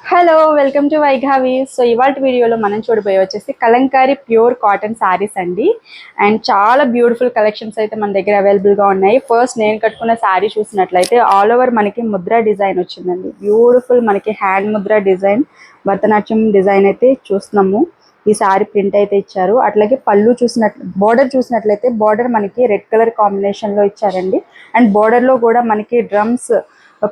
Hello welcome to Vaighavi. So ఇవాళ వీడియోలో మనం చూడబోయే వచ్చేసి కలంకారీ ప్యూర్ కాటన్ శారీస్ అండి. అండ్ చాలా బ్యూటిఫుల్ కలెక్షన్స్ అయితే మన దగ్గర అవైలబుల్గా ఉన్నాయి. ఫస్ట్ నేను కట్టుకున్న శారీ చూసినట్లయితే ఆల్ ఓవర్ మనకి ముద్ర డిజైన్ వచ్చిందండి. బ్యూటిఫుల్ మనకి hand Mudra design, Bharatanatyam design అయితే చూస్తున్నాము. ఈ శారీ ప్రింట్ అయితే ఇచ్చారు. అట్లాగే పళ్ళు బోర్డర్ చూసినట్లయితే బోర్డర్ మనకి రెడ్ కలర్ కాంబినేషన్లో ఇచ్చారండి. అండ్ బోర్డర్లో కూడా మనకి డ్రమ్స్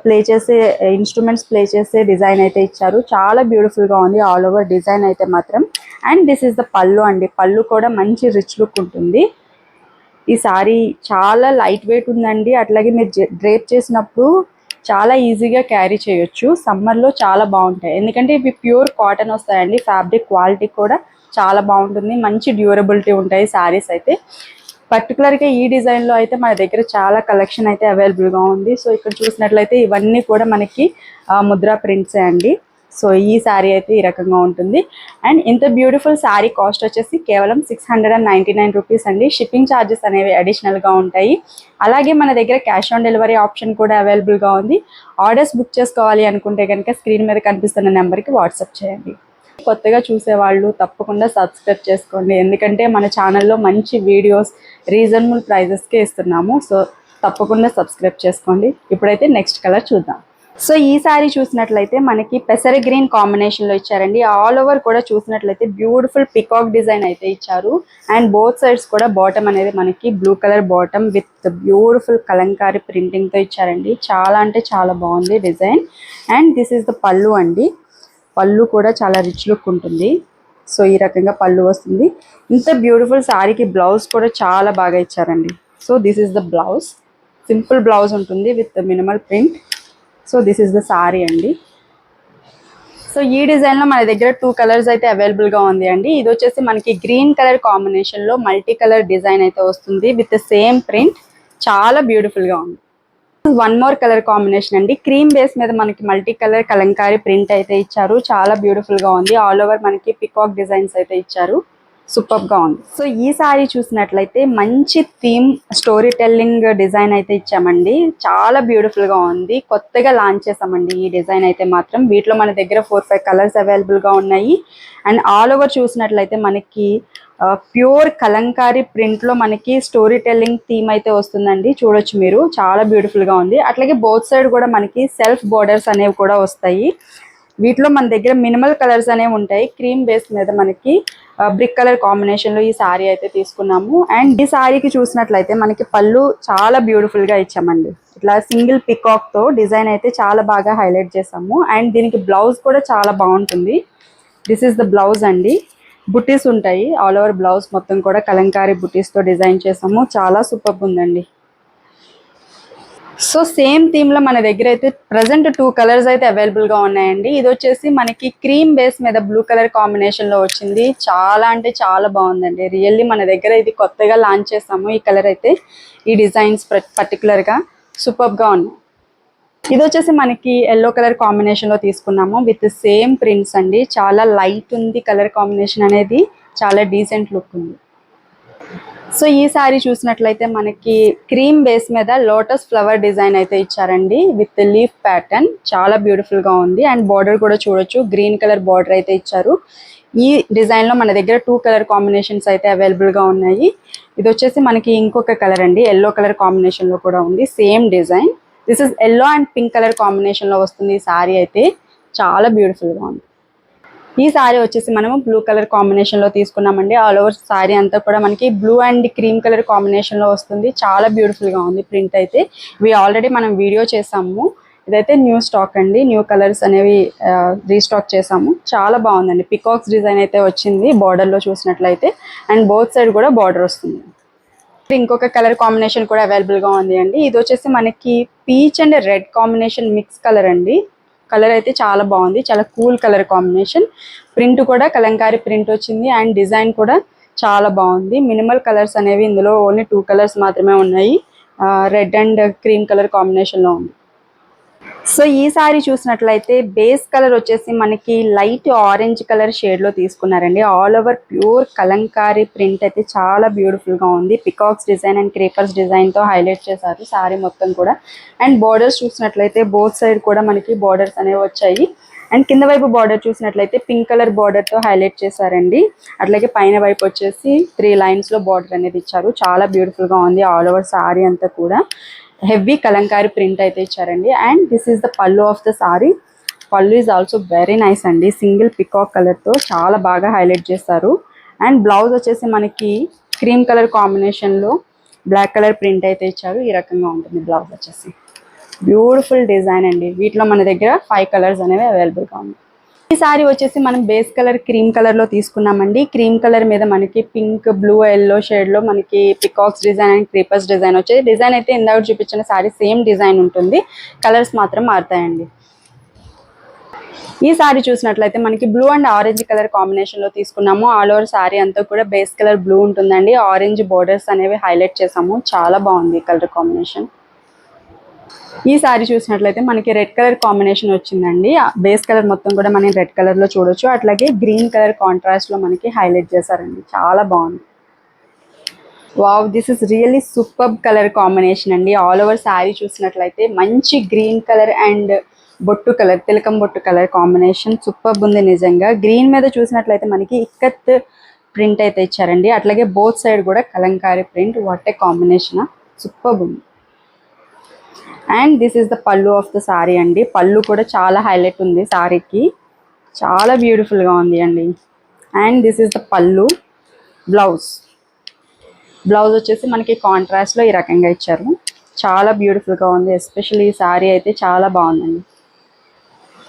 ప్లే చేసే ఇన్స్ట్రుమెంట్స్ ప్లే చేసే డిజైన్ అయితే ఇచ్చారు. చాలా బ్యూటిఫుల్ గా ఉంది ఆల్ ఓవర్ డిజైన్ అయితే మాత్రం. And this is the pallu అండి. పళ్ళు కూడా మంచి రిచ్ లుక్ ఉంటుంది. ఈ సారీ చాలా లైట్ వెయిట్ ఉందండి. అట్లాగే మీరు డ్రేప్ చేసినప్పుడు చాలా ఈజీగా క్యారీ చేయొచ్చు. సమ్మర్లో చాలా బాగుంటాయి, ఎందుకంటే ఇవి ప్యూర్ కాటన్ వస్తాయండి. ఫ్యాబ్రిక్ క్వాలిటీ కూడా చాలా బాగుంటుంది. మంచి డ్యూరబిలిటీ ఉంటాయి శారీస్ అయితే. పర్టికులర్గా ఈ డిజైన్లో అయితే మన దగ్గర చాలా కలెక్షన్ అయితే అవైలబుల్గా ఉంది. సో ఇక్కడ చూసినట్లయితే ఇవన్నీ కూడా మనకి ముద్రా ప్రింట్సే అండి. సో ఈ శారీ అయితే ఈ రకంగా ఉంటుంది. అండ్ ఇంత బ్యూటిఫుల్ శారీ కాస్ట్ వచ్చేసి కేవలం 699 రూపీస్ అండి. షిప్పింగ్ ఛార్జెస్ అనేవి అడిషనల్గా ఉంటాయి. అలాగే మన దగ్గర క్యాష్ ఆన్ డెలివరీ ఆప్షన్ కూడా అవైలబుల్గా ఉంది. ఆర్డర్స్ బుక్ చేసుకోవాలి అనుకుంటే కనుక స్క్రీన్ మీద కనిపిస్తున్న నెంబర్కి వాట్సాప్ చేయండి. కొత్తగా చూసేవాళ్ళు తప్పకుండా సబ్స్క్రైబ్ చేసుకోండి, ఎందుకంటే మన ఛానల్లో మంచి వీడియోస్ రీజనబుల్ ప్రైజెస్కే ఇస్తున్నాము. సో తప్పకుండా సబ్స్క్రైబ్ చేసుకోండి. ఇప్పుడైతే నెక్స్ట్ కలర్ చూద్దాం. సో ఈ సారీ చూసినట్లయితే మనకి పెసర గ్రీన్ కాంబినేషన్లో ఇచ్చారండి. ఆల్ ఓవర్ కూడా చూసినట్లయితే బ్యూటిఫుల్ పికాక్ డిజైన్ అయితే ఇచ్చారు. అండ్ బోత్ సైడ్స్ కూడా బాటమ్ అనేది మనకి blue colour bottom with beautiful kalamkari ప్రింటింగ్తో ఇచ్చారండి. చాలా అంటే చాలా బాగుంది design. And this is the pallu అండి. పళ్ళు కూడా చాలా రిచ్ లుక్ ఉంటుంది. సో ఈ రకంగా పళ్ళు వస్తుంది. ఇంత బ్యూటిఫుల్ శారీకి బ్లౌజ్ కూడా చాలా బాగా ఇచ్చారండి. So this is the blouse. Simple blouse ఉంటుంది with minimal print. So this is the sari అండి. సో ఈ డిజైన్లో మన దగ్గర 2 కలర్స్ అయితే అవైలబుల్గా ఉంది అండి. ఇది వచ్చేసి మనకి గ్రీన్ కలర్ కాంబినేషన్లో మల్టీ కలర్ డిజైన్ అయితే వస్తుంది విత్ సేమ్ ప్రింట్. చాలా బ్యూటిఫుల్గా ఉంది. వన్ మోర్ కలర్ కాంబినేషన్ అండి. క్రీమ్ బేస్ మీద మనకి మల్టీ కలర్ కలంకారీ ప్రింట్ అయితే ఇచ్చారు. చాలా బ్యూటిఫుల్ గా ఉంది. ఆల్ ఓవర్ మనకి పికాక్ డిజైన్స్ అయితే ఇచ్చారు. సూపర్ గా ఉంది. సో ఈ సారీ చూసినట్లయితే మంచి థీమ్ స్టోరీ టెల్లింగ్ డిజైన్ అయితే ఇచ్చామండి. చాలా బ్యూటిఫుల్ గా ఉంది. కొత్తగా లాంచ్ చేసామండి ఈ డిజైన్ అయితే మాత్రం. వీటిలో మన దగ్గర 4-5 కలర్స్ అవైలబుల్ గా ఉన్నాయి. అండ్ ఆల్ ఓవర్ చూసినట్లయితే మనకి ప్యూర్ కలంకారీ ప్రింట్లో మనకి స్టోరీ టెల్లింగ్ థీమ్ అయితే వస్తుందండి. చూడొచ్చు మీరు, చాలా బ్యూటిఫుల్గా ఉంది. అట్లాగే బోత్ సైడ్ కూడా మనకి సెల్ఫ్ బోర్డర్స్ అనేవి కూడా వస్తాయి. వీటిలో మన దగ్గర మినిమల్ కలర్స్ అనేవి ఉంటాయి. క్రీమ్ బేస్ మీద మనకి బ్రిక్ కలర్ కాంబినేషన్లో ఈ శారీ అయితే తీసుకున్నాము. అండ్ ఈ శారీకి చూసినట్లయితే మనకి పళ్ళు చాలా బ్యూటిఫుల్గా ఇచ్చామండి. ఇట్లా సింగిల్ పికాక్తో డిజైన్ అయితే చాలా బాగా హైలైట్ చేసాము. అండ్ దీనికి బ్లౌజ్ కూడా చాలా బాగుంటుంది. దిస్ ఈస్ ద బ్లౌజ్ అండి. బుటీస్ ఉంటాయి. ఆల్ ఓవర్ బ్లౌజ్ మొత్తం కూడా కలంకారీ బుటీస్తో డిజైన్ చేసాము. చాలా సూపర్ ఉందండి. సో సేమ్ థీమ్లో మన దగ్గర అయితే ప్రజెంట్ 2 కలర్స్ అయితే అవైలబుల్గా ఉన్నాయండి. ఇది వచ్చేసి మనకి క్రీమ్ బేస్ మీద బ్లూ కలర్ కాంబినేషన్లో వచ్చింది. చాలా అంటే చాలా బాగుందండి. రియల్లీ మన దగ్గర ఇది కొత్తగా లాంచ్ చేసాము. ఈ కలర్ అయితే ఈ డిజైన్స్ పర్టికులర్గా సూపర్గా ఉన్నాయి. ఇది వచ్చేసి మనకి ఎల్లో కలర్ కాంబినేషన్లో తీసుకున్నాము విత్ సేమ్ ప్రింట్స్ అండి. చాలా లైట్ ఉంది కలర్ కాంబినేషన్ అనేది. చాలా డీసెంట్ లుక్ ఉంది. సో ఈ సారీ చూసినట్లయితే మనకి క్రీమ్ బేస్ మీద లోటస్ ఫ్లవర్ డిజైన్ అయితే ఇచ్చారండి విత్ లీఫ్ ప్యాటర్న్. చాలా బ్యూటిఫుల్గా ఉంది. అండ్ బార్డర్ కూడా చూడొచ్చు, గ్రీన్ కలర్ బార్డర్ అయితే ఇచ్చారు. ఈ డిజైన్లో మన దగ్గర 2 కలర్ కాంబినేషన్స్ అయితే అవైలబుల్గా ఉన్నాయి. ఇది వచ్చేసి మనకి ఇంకొక కలర్ అండి. ఎల్లో కలర్ కాంబినేషన్లో కూడా ఉంది same design. This is yellow and pink colour కాంబినేషన్లో వస్తుంది ఈ శారీ అయితే. చాలా బ్యూటిఫుల్గా ఉంది. ఈ శారీ వచ్చేసి మనము బ్లూ కలర్ కాంబినేషన్లో తీసుకున్నామండి. ఆల్ ఓవర్ శారీ అంతా కూడా మనకి బ్లూ అండ్ క్రీమ్ కలర్ కాంబినేషన్లో వస్తుంది. చాలా బ్యూటిఫుల్గా ఉంది ప్రింట్ అయితే. ఇవి ఆల్రెడీ మనం వీడియో చేసాము. ఇదైతే న్యూ స్టాక్ అండి. న్యూ కలర్స్ అనేవి రీస్టాక్ చేసాము. చాలా బాగుందండి. పికాక్స్ డిజైన్ అయితే వచ్చింది బార్డర్లో చూసినట్లయితే. అండ్ బోత్ సైడ్ కూడా బార్డర్ వస్తుంది. ఇంకొక కలర్ కాంబినేషన్ కూడా అవైలబుల్గా ఉంది అండి. ఇది వచ్చేసి మనకి peach and red combination mix colour అండి. కలర్ అయితే చాలా బాగుంది. చాలా కూల్ కలర్ కాంబినేషన్. ప్రింట్ కూడా కలంకారీ ప్రింట్ వచ్చింది. అండ్ డిజైన్ కూడా చాలా బాగుంది. మినిమల్ కలర్స్ అనేవి ఇందులో ఓన్లీ 2 కలర్స్ మాత్రమే ఉన్నాయి. రెడ్ అండ్ క్రీమ్ కలర్ కాంబినేషన్లో ఉంది. సో ఈ సారీ చూసినట్లయితే బేస్ కలర్ వచ్చేసి మనకి లైట్ ఆరెంజ్ కలర్ షేడ్లో తీసుకున్నారండి. All over pure Kalamkari print అయితే చాలా బ్యూటిఫుల్గా ఉంది. పికాక్స్ డిజైన్ అండ్ క్రీపర్స్ డిజైన్తో హైలైట్ చేశారు సారీ మొత్తం కూడా. అండ్ బార్డర్స్ చూసినట్లయితే బోత్ సైడ్ కూడా మనకి బార్డర్స్ అనేవి వచ్చాయి. అండ్ కింద వైపు బార్డర్ చూసినట్లయితే పింక్ కలర్ బార్డర్ తో హైలైట్ చేశారండి. అట్లాగే పైన వైపు వచ్చేసి 3 లైన్స్ లో బార్డర్ అనేది ఇచ్చారు. చాలా బ్యూటిఫుల్ గా ఉంది. ఆల్ ఓవర్ సారీ అంతా కూడా హెవీ కలంకారీ ప్రింట్ అయితే ఇచ్చారండి. అండ్ దిస్ ఈస్ ద పల్లు ఆఫ్ ద సారీ. పల్లు ఈజ్ ఆల్సో వెరీ నైస్ అండి. సింగిల్ పికాక్ కలర్ తో చాలా బాగా హైలైట్ చేస్తారు. అండ్ బ్లౌజ్ వచ్చేసి మనకి క్రీమ్ కలర్ కాంబినేషన్ లో బ్లాక్ కలర్ ప్రింట్ అయితే ఇచ్చారు. ఈ రకంగా ఉంటుంది బ్లౌజ్ వచ్చేసి. బ్యూటిఫుల్ డిజైన్ అండి. వీటిలో మన దగ్గర 5 కలర్స్ అనేవి అవైలబుల్ గా ఉన్నాయి. ఈ సారీ వచ్చేసి మనం బేస్ కలర్ క్రీమ్ కలర్ లో తీసుకున్నామండి. క్రీమ్ కలర్ మీద మనకి పింక్, బ్లూ, ఎల్లో షేడ్ లో మనకి peacocks design and creepers design వచ్చేది. డిజైన్ అయితే ఇందాక చూపించిన సారీ సేమ్ డిజైన్ ఉంటుంది. కలర్స్ మాత్రం మారుతాయండి. ఈ సారీ చూసినట్లయితే మనకి blue and orange colour combination లో తీసుకున్నాము. ఆల్ ఓవర్ సారీ అంతా కూడా బేస్ కలర్ బ్లూ ఉంటుందండి. ఆరెంజ్ బోర్డర్స్ అనేవి హైలైట్ చేసాము. చాలా బాగుంది కలర్ కాంబినేషన్. ఈ సారీ చూసినట్లయితే మనకి రెడ్ కలర్ కాంబినేషన్ వచ్చిందండి. బేస్ కలర్ మొత్తం కూడా మనం రెడ్ కలర్ లో చూడొచ్చు. అట్లాగే గ్రీన్ కలర్ కాంట్రాస్ట్ లో మనకి హైలైట్ చేశారండి. చాలా బాగుంది. Wow, this is really superb colour combination అండి. ఆల్ ఓవర్ సారీ చూసినట్లయితే మంచి గ్రీన్ కలర్ అండ్ బొట్టు కలర్, తిలకం బొట్టు కలర్ కాంబినేషన్ సూపర్బ్ ఉంది నిజంగా. గ్రీన్ మీద చూసినట్లయితే మనకి ఇక్కత్ ప్రింట్ అయితే ఇచ్చారండి. అట్లాగే బోత్ సైడ్ కూడా Kalamkari print. What a combination, superb ఉంది. అండ్ దిస్ ఈస్ ద పల్లు ఆఫ్ ద సారీ అండి. పల్లు కూడా చాలా హైలైట్ ఉంది సారీకి. చాలా బ్యూటిఫుల్గా ఉంది అండి. అండ్ దిస్ ఈస్ ద పల్లు. బ్లౌజ్ వచ్చేసి మనకి కాంట్రాస్ట్లో ఈ రకంగా ఇచ్చారు. చాలా బ్యూటిఫుల్గా ఉంది. ఎస్పెషల్లీ ఈ సారీ అయితే చాలా బాగుందండి.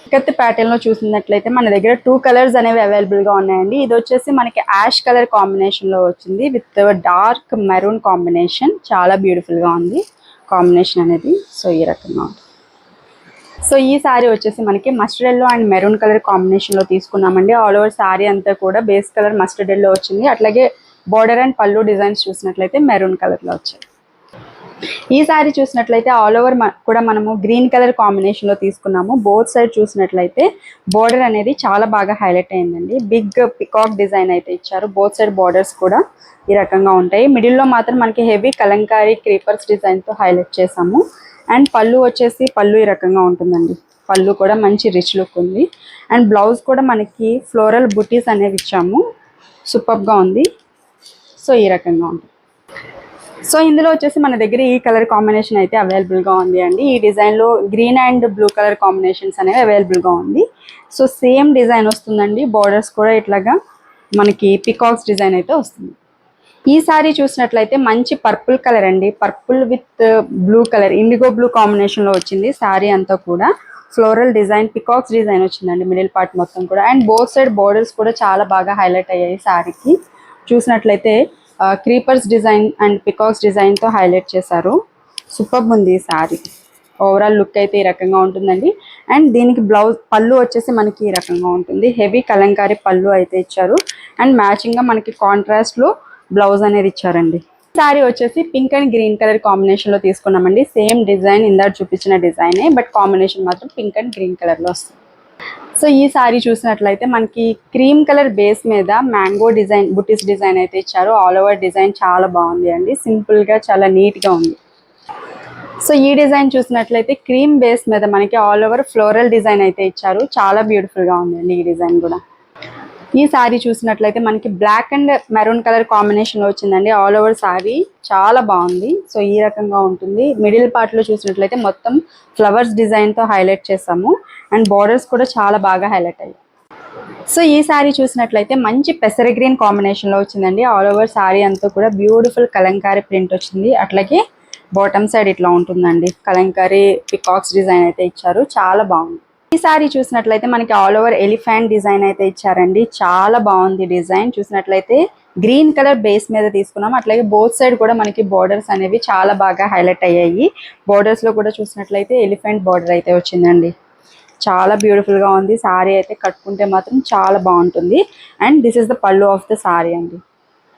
ఇక్కత్ ప్యాటర్న్లో చూసినట్లయితే మన దగ్గర 2 కలర్స్ అనేవి అవైలబుల్గా ఉన్నాయండి. ఇది వచ్చేసి మనకి యాష్ కలర్ కాంబినేషన్లో వచ్చింది విత్ డార్క్ మెరూన్ కాంబినేషన్. చాలా బ్యూటిఫుల్గా ఉంది కాంబినేషన్ అనేది. సో ఈ రకంగా ఉంది. సో ఈ సారీ వచ్చేసి మనకి mustard yellow and maroon colour కాంబినేషన్లో తీసుకున్నామండి. ఆల్ ఓవర్ సారీ అంతా కూడా బేస్ కలర్ మస్టర్డ్ ఎల్లో వచ్చింది. అట్లాగే బార్డర్ అండ్ పల్లు డిజైన్స్ చూసినట్లయితే మెరూన్ కలర్లో వచ్చాయి. ఈ సారీ చూసినట్లయితే ఆల్ ఓవర్ కూడా మనము గ్రీన్ కలర్ కాంబినేషన్లో తీసుకున్నాము. బోత్ సైడ్ చూసినట్లయితే బోర్డర్ అనేది చాలా బాగా హైలైట్ అయిందండి. బిగ్ పికాక్ డిజైన్ అయితే ఇచ్చారు. బోత్ సైడ్ బోర్డర్స్ కూడా ఈ రకంగా ఉంటాయి. మిడిల్లో మాత్రం మనకి హెవీ కలంకారీ క్రీపర్స్ డిజైన్తో హైలైట్ చేసాము. అండ్ పళ్ళు వచ్చేసి పళ్ళు ఈ రకంగా ఉంటుందండి. పళ్ళు కూడా మంచి రిచ్ లుక్ ఉంది. అండ్ బ్లౌజ్ కూడా మనకి ఫ్లోరల్ బుటీస్ అనేవి ఇచ్చాము. సూపర్గా ఉంది. సో ఈ రకంగా ఉంటుంది. సో ఇందులో వచ్చేసి మన దగ్గర ఈ కలర్ కాంబినేషన్ అయితే అవైలబుల్గా ఉంది అండి. ఈ డిజైన్లో green and blue colour combinations అనేవి అవైలబుల్గా ఉంది. సో సేమ్ డిజైన్ వస్తుందండి. బార్డర్స్ కూడా ఇట్లాగా మనకి పికాక్స్ డిజైన్ అయితే వస్తుంది. ఈ సారీ చూసినట్లయితే మంచి పర్పుల్ కలర్ అండి. Purple with blue colour, IndiGo blue కాంబినేషన్లో వచ్చింది. సారీ అంతా కూడా ఫ్లోరల్ డిజైన్, పికాక్స్ డిజైన్ వచ్చిందండి మిడిల్ పార్ట్ మొత్తం కూడా. అండ్ బోత్ సైడ్ బోర్డర్స్ కూడా చాలా బాగా హైలైట్ అయ్యాయి సారీకి. చూసినట్లయితే క్రీపర్స్ డిజైన్ అండ్ పికాక్స్ డిజైన్తో హైలైట్ చేశారు. సూపర్బ్ ఉంది ఈ సారీ. ఓవరాల్ లుక్ అయితే ఈ రకంగా ఉంటుందండి. అండ్ దీనికి బ్లౌజ్ పళ్ళు వచ్చేసి మనకి ఈ రకంగా ఉంటుంది. హెవీ కలంకారీ పళ్ళు అయితే ఇచ్చారు. అండ్ మ్యాచింగ్గా మనకి కాంట్రాస్ట్లో బ్లౌజ్ అనేది ఇచ్చారండి. సారీ వచ్చేసి పింక్ అండ్ గ్రీన్ కలర్ కాంబినేషన్లో తీసుకున్నామండి. సేమ్ డిజైన్ ఇందాక చూపించిన డిజైనే, బట్ కాంబినేషన్ మాత్రం పింక్ అండ్ గ్రీన్ కలర్లో వస్తుంది. సో ఈ సారీ చూసినట్లయితే మనకి క్రీమ్ కలర్ బేస్ మీద మ్యాంగో డిజైన్, బుటీస్ డిజైన్ అయితే ఇచ్చారు. ఆల్ ఓవర్ డిజైన్ చాలా బాగుంది అండి. సింపుల్గా చాలా నీట్గా ఉంది. సో ఈ డిజైన్ చూసినట్లయితే క్రీమ్ బేస్ మీద మనకి ఆల్ ఓవర్ ఫ్లోరల్ డిజైన్ అయితే ఇచ్చారు. చాలా బ్యూటిఫుల్గా ఉందండి ఈ డిజైన్ కూడా. ఈ సారీ చూసినట్లయితే మనకి బ్లాక్ అండ్ మెరూన్ కలర్ కాంబినేషన్లో వచ్చిందండి. ఆల్ ఓవర్ సారీ చాలా బాగుంది. సో ఈ రకంగా ఉంటుంది. మిడిల్ పార్ట్లో చూసినట్లయితే మొత్తం ఫ్లవర్స్ డిజైన్తో హైలైట్ చేసాము. అండ్ బార్డర్స్ కూడా చాలా బాగా హైలైట్ అయ్యాయి. సో ఈ సారీ చూసినట్లయితే మంచి పెసర గ్రీన్ కాంబినేషన్లో వచ్చిందండి. ఆల్ ఓవర్ సారీ అంతా కూడా బ్యూటిఫుల్ కలంకారీ ప్రింట్ వచ్చింది. అట్లాగే బాటమ్ సైడ్ ఇట్లా ఉంటుందండి. కలంకారీ పికాక్స్ డిజైన్ అయితే ఇచ్చారు. చాలా బాగుంది. ఈ సారీ చూసినట్లయితే మనకి ఆల్ ఓవర్ ఎలిఫెంట్ డిజైన్ అయితే ఇచ్చారండి. చాలా బాగుంది డిజైన్. చూసినట్లయితే గ్రీన్ కలర్ బేస్ మీద తీసుకున్నాం. అట్లాగే బోత్ సైడ్ కూడా మనకి బోర్డర్స్ అనేవి చాలా బాగా హైలైట్ అయ్యాయి. బోర్డర్స్లో కూడా చూసినట్లయితే ఎలిఫెంట్ బార్డర్ అయితే వచ్చిందండి. చాలా బ్యూటిఫుల్గా ఉంది. సారీ అయితే కట్టుకుంటే మాత్రం చాలా బాగుంటుంది. అండ్ దిస్ ఇస్ ద పళ్ళు ఆఫ్ ద సారీ అండి.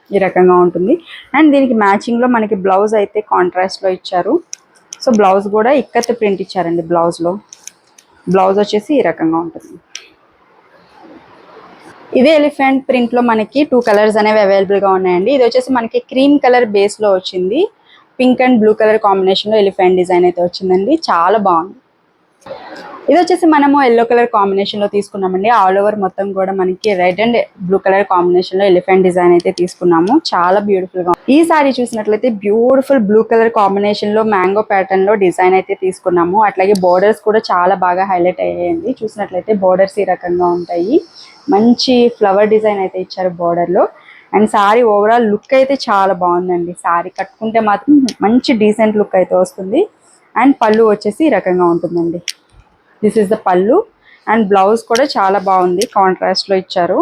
ఈ రకంగా ఉంటుంది. అండ్ దీనికి మ్యాచింగ్లో మనకి బ్లౌజ్ అయితే కాంట్రాస్ట్లో ఇచ్చారు. సో బ్లౌజ్ కూడా ఇక్కత్ ప్రింట్ ఇచ్చారండి. బ్లౌజ్ వచ్చేసి ఈ రకంగా ఉంటుంది. ఇదే ఎలిఫెంట్ ప్రింట్లో మనకి 2 కలర్స్ అనేవి అవైలబుల్గా ఉన్నాయండి. ఇది వచ్చేసి మనకి క్రీమ్ కలర్ బేస్లో వచ్చింది. పింక్ అండ్ బ్లూ కలర్ కాంబినేషన్లో ఎలిఫెంట్ డిజైన్ అయితే వచ్చిందండి. చాలా బాగుంది. ఇది వచ్చేసి మనము ఎల్లో కలర్ కాంబినేషన్ లో తీసుకున్నామండి. ఆల్ ఓవర్ మొత్తం కూడా మనకి red and blue colour combination లో ఎలిఫెంట్ డిజైన్ అయితే తీసుకున్నాము. చాలా బ్యూటిఫుల్ గా. ఈ సారీ చూసినట్లయితే బ్యూటిఫుల్ బ్లూ కలర్ కాంబినేషన్ లో మ్యాంగో ప్యాటర్న్ లో డిజైన్ అయితే తీసుకున్నాము. అట్లాగే బోర్డర్స్ కూడా చాలా బాగా హైలైట్ అయ్యాయండి. చూసినట్లయితే బోర్డర్స్ ఈ రకంగా ఉంటాయి. మంచి ఫ్లవర్ డిజైన్ అయితే ఇచ్చారు బోర్డర్ లో. అండ్ సారీ ఓవరాల్ లుక్ అయితే చాలా బాగుందండి. సారీ కట్టుకుంటే మాత్రం మంచి డీసెంట్ లుక్ అయితే వస్తుంది. అండ్ పళ్ళు వచ్చేసి ఈ రకంగా ఉంటుందండి. దిస్ ఇస్ ద పళ్ళు. అండ్ బ్లౌజ్ కూడా చాలా బాగుంది, కాంట్రాస్ట్ లో ఇచ్చారు.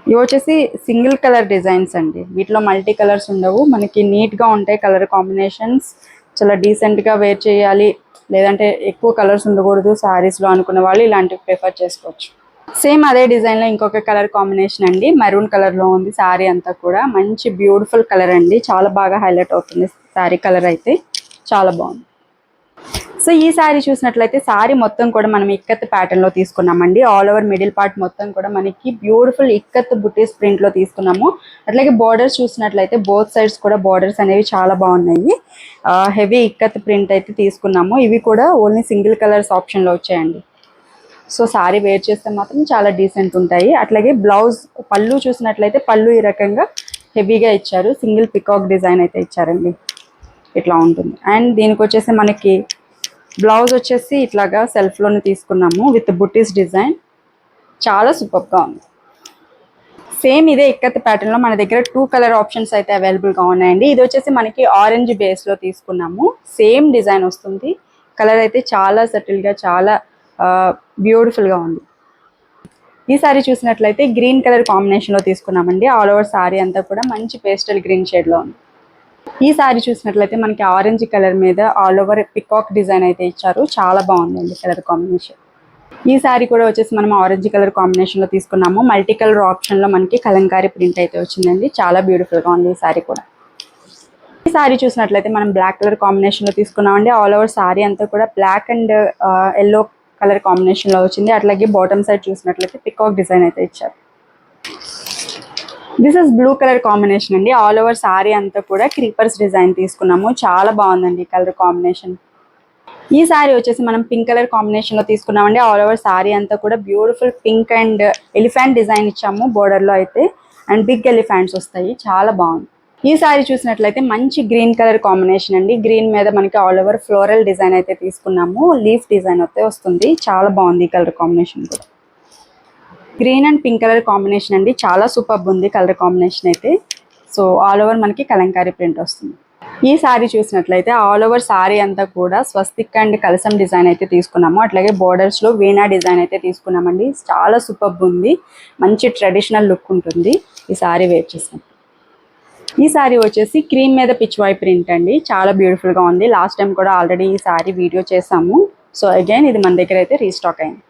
ఇవి వచ్చేసి సింగిల్ కలర్ డిజైన్స్ అండి. వీటిలో మల్టీ కలర్స్ ఉండవు. మనకి నీట్ గా ఉంటాయి కలర్ కాంబినేషన్స్. చాలా డీసెంట్ గా వేర్ చేయాలి, లేదంటే ఎక్కువ కలర్స్ ఉండకూడదు సారీస్ లో అనుకున్న వాళ్ళు ఇలాంటివి ప్రిఫర్ చేసుకోవచ్చు. సేమ్ అదే డిజైన్ లో ఇంకొక కలర్ కాంబినేషన్ అండి. మెరూన్ కలర్ లో ఉంది సారీ అంతా కూడా. మంచి బ్యూటిఫుల్ కలర్ అండి. చాలా బాగా హైలైట్ అవుతుంది సారీ కలర్ అయితే. చాలా బాగుంది. సో ఈ సారీ చూసినట్లయితే సారీ మొత్తం కూడా మనం ఇక్కత్ ప్యాటర్న్ లో తీసుకున్నామండి. ఆల్ ఓవర్ మిడిల్ పార్ట్ మొత్తం కూడా మనకి బ్యూటిఫుల్ ఇక్కత్ బుటీస్ ప్రింట్ లో తీసుకున్నాము. అట్లాగే బోర్డర్స్ చూసినట్లయితే బోత్ సైడ్స్ కూడా బోర్డర్స్ అనేవి చాలా బాగున్నాయి. హెవీ ఇక్కత్ ప్రింట్ అయితే తీసుకున్నాము. ఇవి కూడా ఓన్లీ సింగిల్ కలర్స్ ఆప్షన్ లో వచ్చాయండి. సో సారీ వేర్ చేస్తే మాత్రం చాలా డీసెంట్ ఉంటాయి. అట్లాగే బ్లౌజ్ పళ్ళు చూసినట్లయితే పళ్ళు ఈ రకంగా హెవీగా ఇచ్చారు. సింగిల్ పికాక్ డిజైన్ అయితే ఇచ్చారండి. ఇట్లా ఉంటుంది. అండ్ దీనికి వచ్చేసి మనకి బ్లౌజ్ వచ్చేసి ఇట్లాగా సెల్ఫ్ లోనే తీసుకున్నాము విత్ బుటీస్ డిజైన్. చాలా సూపర్ గా ఉంది. సేమ్ ఇదే ఇక్కత్ ప్యాటర్న్ లో మన దగ్గర 2 కలర్ ఆప్షన్స్ అయితే అవైలబుల్ గా ఉన్నాయండి. ఇది వచ్చేసి మనకి ఆరెంజ్ బేస్ లో తీసుకున్నాము. సేమ్ డిజైన్ వస్తుంది. కలర్ అయితే చాలా సటిల్ గా చాలా బ్యూటిఫుల్ గా ఉంది. ఈ సారీ చూసినట్లయితే గ్రీన్ కలర్ కాంబినేషన్ లో తీసుకున్నామండి. ఆల్ ఓవర్ సారీ అంతా కూడా మంచి పేస్టల్ గ్రీన్ షేడ్ లో ఉంది. ఈ సారీ చూసినట్లయితే మనకి ఆరెంజ్ కలర్ మీద ఆల్ ఓవర్ పికాక్ డిజైన్ అయితే ఇచ్చారు. చాలా బాగుందండి కలర్ కాంబినేషన్. ఈ సారీ కూడా వచ్చేసి మనం ఆరెంజ్ కలర్ కాంబినేషన్ లో తీసుకున్నాము. మల్టీ కలర్ ఆప్షన్ లో మనకి కలంకారీ ప్రింట్ అయితే వచ్చిందండి. చాలా బ్యూటిఫుల్ గా ఉంది ఈ సారీ కూడా. ఈ సారీ చూసినట్లయితే మనం బ్లాక్ కలర్ కాంబినేషన్ లో తీసుకున్నామండి. ఆల్ ఓవర్ సారీ అంతా కూడా black and yellow colour combination లో వచ్చింది. అట్లాగే బాటమ్ సైడ్ చూసినట్లయితే పికాక్ డిజైన్ అయితే ఇచ్చారు. This is blue colour combination అండి. ఆల్ ఓవర్ సారీ అంతా కూడా క్రీపర్స్ డిజైన్ తీసుకున్నాము. చాలా బాగుందండి కలర్ కాంబినేషన్. ఈ సారీ వచ్చేసి మనం పింక్ కలర్ కాంబినేషన్ లో తీసుకున్నామండి. ఆల్ ఓవర్ సారీ అంతా కూడా beautiful pink and elephant design ఇచ్చాము బోర్డర్ లో అయితే. అండ్ బిగ్ ఎలిఫెంట్స్ వస్తాయి. చాలా బాగుంది. ఈ సారీ చూసినట్లయితే మంచి గ్రీన్ కలర్ కాంబినేషన్ అండి. గ్రీన్ మీద మనకి ఆల్ ఓవర్ ఫ్లోరల్ డిజైన్ అయితే తీసుకున్నాము. లీఫ్ డిజైన్ అయితే వస్తుంది. చాలా బాగుంది ఈ కలర్ కాంబినేషన్ కూడా. Green and pink colour combination అండి. చాలా సూపర్ ఉంది కలర్ కాంబినేషన్ అయితే. సో ఆల్ ఓవర్ మనకి కలంకారీ ప్రింట్ వస్తుంది. ఈ సారీ చూసినట్లయితే ఆల్ ఓవర్ సారీ అంతా కూడా స్వస్తిక్ అండ్ కలసం డిజైన్ అయితే తీసుకున్నాము. అట్లాగే బోర్డర్స్ లో వీణా డిజైన్ అయితే తీసుకున్నామండి. చాలా సూపర్ ఉంది. మంచి ట్రెడిషనల్ లుక్ ఉంటుంది ఈ సారీ వేర్ చేసినప్పుడు. ఈ సారీ వచ్చేసి క్రీమ్ మీద పిచ్వాయ్ ప్రింట్ అండి. చాలా బ్యూటిఫుల్ గా ఉంది. లాస్ట్ టైం కూడా ఆల్రెడీ ఈ సారీ వీడియో చేసాము. సో అగైన్ ఇది మన దగ్గర అయితే రీస్టాక్ అయింది.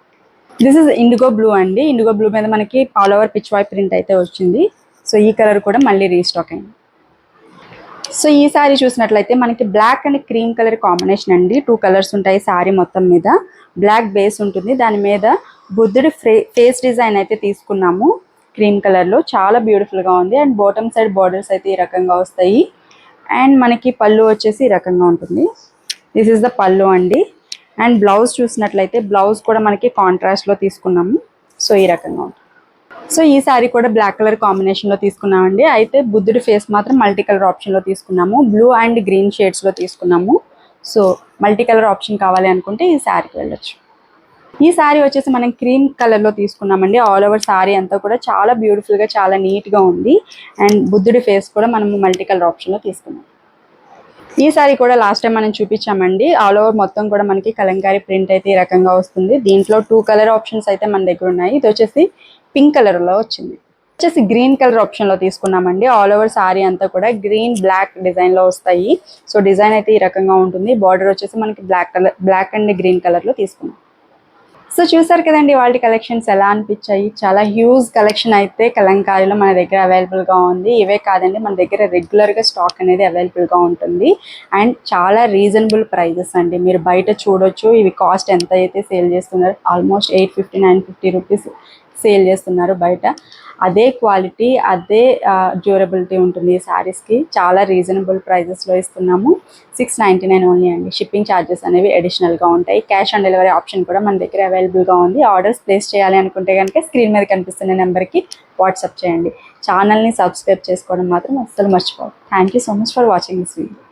దిస్ ఇస్ ఇండిగో బ్లూ అండి. ఇండిగో బ్లూ మీద మనకి ఆల్ ఓవర్ పిచ్వాయ్ ప్రింట్ అయితే వచ్చింది. సో ఈ కలర్ కూడా మళ్ళీ రీస్టాక్ అయింది. సో ఈ సారీ చూసినట్లయితే మనకి black and cream colour combination అండి. 2 కలర్స్ ఉంటాయి సారీ మొత్తం మీద. బ్లాక్ బేస్ ఉంటుంది. దాని మీద బుద్ధుడి ఫేస్ డిజైన్ అయితే తీసుకున్నాము క్రీమ్ కలర్ లో. చాలా బ్యూటిఫుల్ గా ఉంది. అండ్ బాటమ్ సైడ్ బార్డర్స్ అయితే ఈ రకంగా వస్తాయి. అండ్ మనకి పళ్ళు వచ్చేసి ఈ రకంగా ఉంటుంది. దిస్ ఇస్ ద పళ్ళు అండి. అండ్ బ్లౌజ్ చూసినట్లయితే బ్లౌజ్ కూడా మనకి కాంట్రాస్ట్ లో తీసుకున్నాము. సో ఈ రకంగా ఉంటుంది. సో ఈ సారీ కూడా బ్లాక్ కలర్ కాంబినేషన్ లో తీసుకున్నామండి. అయితే బుద్ధుడి ఫేస్ మాత్రం మల్టీ కలర్ ఆప్షన్ లో తీసుకున్నాము. బ్లూ అండ్ గ్రీన్ షేడ్స్ లో తీసుకున్నాము. సో మల్టీ కలర్ ఆప్షన్ కావాలి అనుకుంటే ఈ సారీకి వెళ్ళొచ్చు. ఈ సారీ వచ్చేసి మనం క్రీమ్ కలర్ లో తీసుకున్నామండి. ఆల్ ఓవర్ సారీ అంతా కూడా చాలా బ్యూటిఫుల్ గా చాలా నీట్ గా ఉంది. అండ్ బుద్ధుడి ఫేస్ కూడా మనము మల్టీ కలర్ ఆప్షన్ లో తీసుకున్నాం. ఈ సారీ కూడా లాస్ట్ టైం మనం చూపించామండి. ఆల్ ఓవర్ మొత్తం కూడా మనకి కలంకారీ ప్రింట్ అయితే ఈ రకంగా వస్తుంది. దీంట్లో 2 కలర్ ఆప్షన్స్ అయితే మన దగ్గర ఉన్నాయి. ఇది వచ్చేసి పింక్ కలర్ లో వచ్చింది. వచ్చేసి గ్రీన్ కలర్ ఆప్షన్ లో తీసుకున్నామండి. ఆల్ ఓవర్ సారీ అంతా కూడా గ్రీన్ బ్లాక్ డిజైన్ లో వస్తాయి. సో డిజైన్ అయితే ఈ రకంగా ఉంటుంది. బార్డర్ వచ్చేసి మనకి బ్లాక్ అండ్ గ్రీన్ కలర్ లో తీసుకున్నాం. సో చూసారు కదండి వాళ్ళ కలెక్షన్స్ ఎలా అనిపించాయి. చాలా హ్యూజ్ కలెక్షన్ అయితే కలంకారీలో మన దగ్గర అవైలబుల్గా ఉంది. ఇవే కాదండి, మన దగ్గర రెగ్యులర్గా స్టాక్ అనేది అవైలబుల్గా ఉంటుంది. అండ్ చాలా రీజనబుల్ ప్రైజెస్ అండి. మీరు బయట చూడొచ్చు ఇవి కాస్ట్ ఎంత అయితే సేల్ చేస్తున్నారు. ఆల్మోస్ట్ 850 950 రూపీస్ సేల్ చేస్తున్నారు బయట. అదే క్వాలిటీ, అదే డ్యూరబిలిటీ ఉంటుంది ఈ శారీస్కి. చాలా రీజనబుల్ ప్రైజెస్లో ఇస్తున్నాము. 699 ఓన్లీ అండి. షిప్పింగ్ ఛార్జెస్ అనేవి అడిషనల్గా ఉంటాయి. క్యాష్ ఆన్ డెలివరీ ఆప్షన్ కూడా మన దగ్గర అవైలబుల్గా ఉంది. ఆర్డర్స్ ప్లేస్ చేయాలి అనుకుంటే కనుక స్క్రీన్ మీద కనిపిస్తున్న నెంబర్కి వాట్సాప్ చేయండి. ఛానల్ని సబ్స్క్రైబ్ చేసుకోవడం మాత్రం అస్సలు మర్చిపోవద్దు. Thank you so much for watching this video.